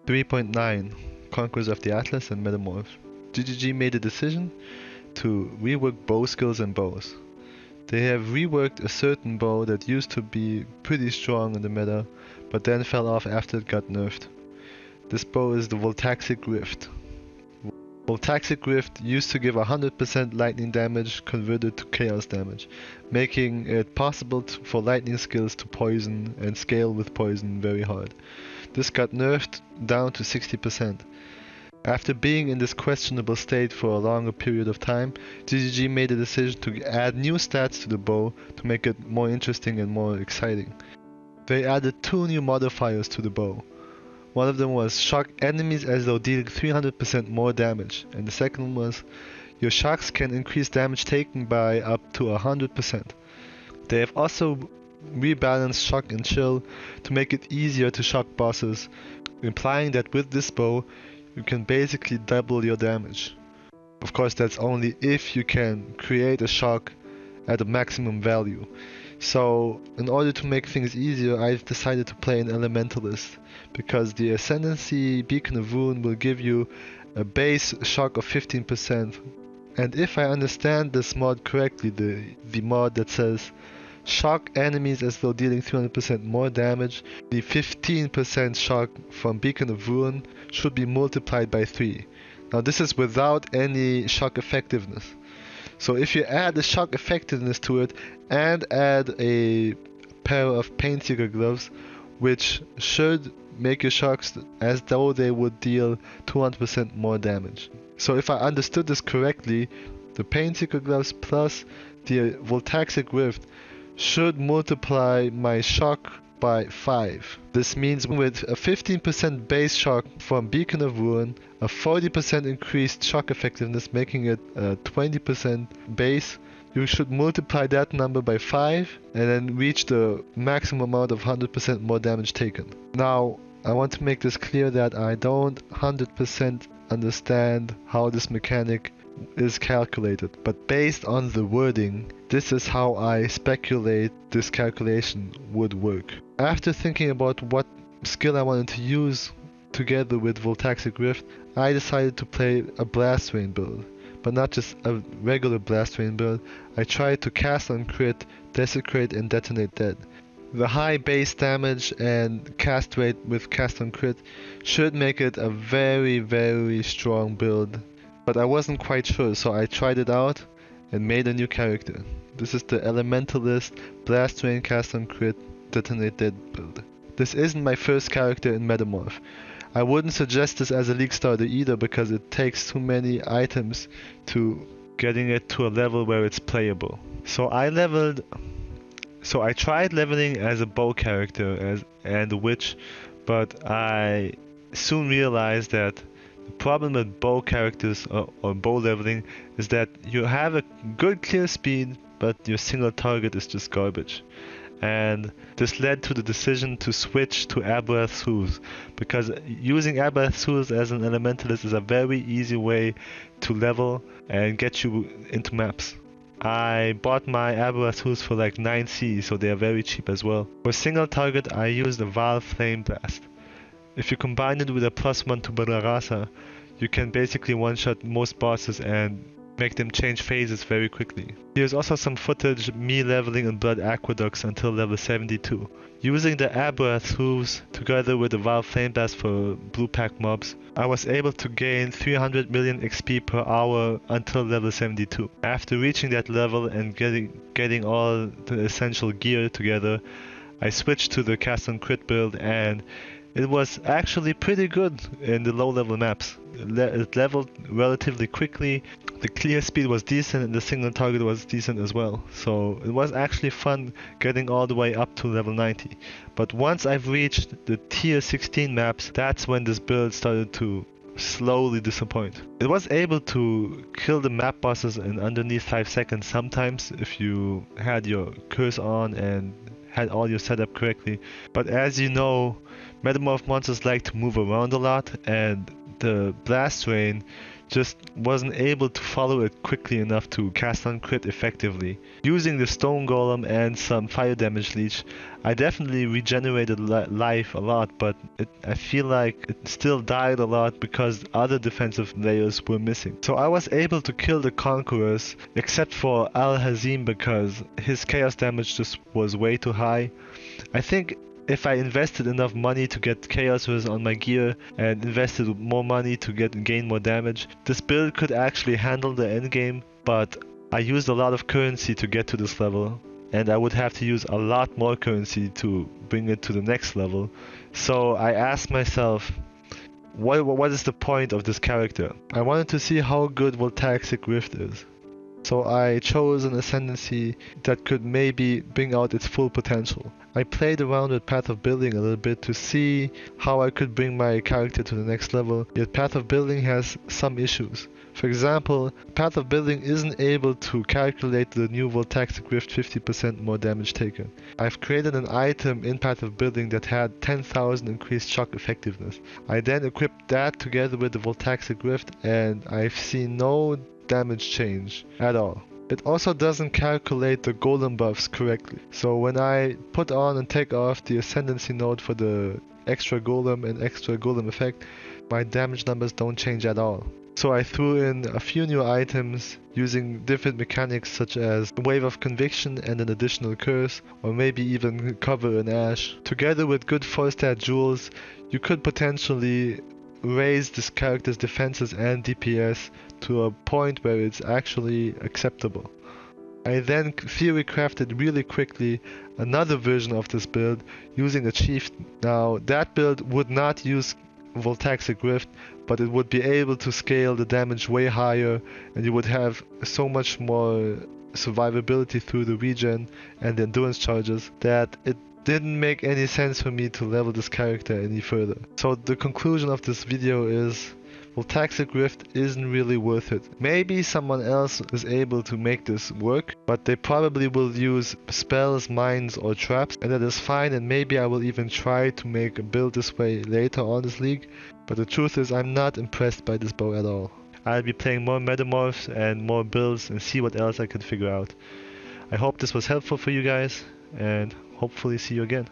3.9 Conquerors of the Atlas and Metamorph. GGG made a decision to rework bow skills and bows. They have reworked a certain bow that used to be pretty strong in the meta, but then fell off after it got nerfed. This bow is the Voltaxic Rift. Voltaxic Rift used to give 100% lightning damage converted to chaos damage, making it possible for lightning skills to poison and scale with poison very hard. This got nerfed down to 60%. After being in this questionable state for a longer period of time, GGG made a decision to add new stats to the bow to make it more interesting and more exciting. They added 2 new modifiers to the bow. One of them was shock enemies as though dealing 300% more damage, and the second was your shocks can increase damage taken by up to 100%. They have also rebalanced shock and chill to make it easier to shock bosses, implying that with this bow you can basically double your damage. Of course, that's only if you can create a shock at a maximum value. So in order to make things easier, I've decided to play an Elementalist, because the Ascendancy Beacon of Ruin will give you a base shock of 15%. And if I understand this mod correctly, the mod that says shock enemies as though dealing 300% more damage, the 15% shock from Beacon of Ruin should be multiplied by 3. Now this is without any shock effectiveness. So if you add the shock effectiveness to it and add a pair of Painseeker gloves, which should make your shocks as though they would deal 200% more damage. So if I understood this correctly, the Painseeker gloves plus the Voltaxic Rift should multiply my shock by 5. This means with a 15% base shock from Beacon of Ruin, a 40% increased shock effectiveness, making it a 20% base, you should multiply that number by 5 and then reach the maximum amount of 100% more damage taken. Now, I want to make this clear that I don't 100% understand how this mechanic is calculated, but based on the wording, this is how I speculate this calculation would work. After thinking about what skill I wanted to use together with Voltaxic Rift, I decided to play a Blast Rain build, but not just a regular Blast Rain build. I tried to cast on crit, desecrate and detonate dead. The high base damage and cast rate with cast on crit should make it a very strong build, but I wasn't quite sure, so I tried it out and made a new character. This is the Elementalist Blast Rain cast on crit detonate dead build. This isn't my first character in Metamorph. I wouldn't suggest this as a league starter either, because it takes too many items to getting it to a level where it's playable. So I tried leveling as a bow character and a witch, but I soon realized that the problem with bow characters or bow leveling is that you have a good clear speed, but your single target is just garbage. And this led to the decision to switch to Abrath's Hooves, because using Abrath's Hooves as an Elementalist is a very easy way to level and get you into maps. I bought my Abrath's Hooves for like 9C, so they are very cheap as well. For single target, I used the Val Flame Blast. If you combine it with a +1 to Bararasa, you can basically one-shot most bosses and make them change phases very quickly. Here's also some footage me leveling in Blood Aqueducts until level 72. Using the Abrath's Hooves together with the Val Flame Blast for blue pack mobs, I was able to gain 300 million XP per hour until level 72. After reaching that level and getting all the essential gear together, I switched to the cast on crit build, and it was actually pretty good in the low level maps. It leveled relatively quickly, the clear speed was decent and the single target was decent as well. So it was actually fun getting all the way up to level 90. But once I've reached the tier 16 maps, that's when this build started to slowly disappoint. It was able to kill the map bosses in underneath 5 seconds sometimes if you had your curse on and had all your setup correctly. But as you know, Metamorph monsters like to move around a lot, and the blast rain just wasn't able to follow it quickly enough to cast on crit effectively. Using the stone golem and some fire damage leech, I definitely regenerated life a lot, but I feel like it still died a lot because other defensive layers were missing. So I was able to kill the Conquerors, except for Al-Hazim because his chaos damage just was way too high. I think if I invested enough money to get Chaos on my gear and invested more money to gain more damage, this build could actually handle the endgame, but I used a lot of currency to get to this level, and I would have to use a lot more currency to bring it to the next level. So I asked myself, what is the point of this character? I wanted to see how good Voltaxic Rift is. So I chose an ascendancy that could maybe bring out its full potential. I played around with Path of Building a little bit to see how I could bring my character to the next level, yet Path of Building has some issues. For example, Path of Building isn't able to calculate the new Voltaxic Rift 50% more damage taken. I've created an item in Path of Building that had 10,000 increased shock effectiveness. I then equipped that together with the Voltaxic Rift and I've seen no damage change at all. It also doesn't calculate the golem buffs correctly. So when I put on and take off the ascendancy node for the extra golem and extra golem effect, my damage numbers don't change at all. So I threw in a few new items using different mechanics such as Wave of Conviction and an additional curse, or maybe even Cover and Ash. Together with good 4-stat jewels, you could potentially raise this character's defenses and DPS to a point where it's actually acceptable. I then theory crafted really quickly another version of this build using a chief. Now that build would not use Voltaxic Rift, but it would be able to scale the damage way higher, and you would have so much more survivability through the regen and the endurance charges that it didn't make any sense for me to level this character any further. So the conclusion of this video is Voltaxic Rift isn't really worth it. Maybe someone else is able to make this work, but they probably will use spells, mines or traps, and that is fine, and maybe I will even try to make a build this way later on this league, but the truth is I'm not impressed by this bow at all. I'll be playing more metamorphs and more builds and see what else I can figure out. I hope this was helpful for you guys, and hopefully see you again.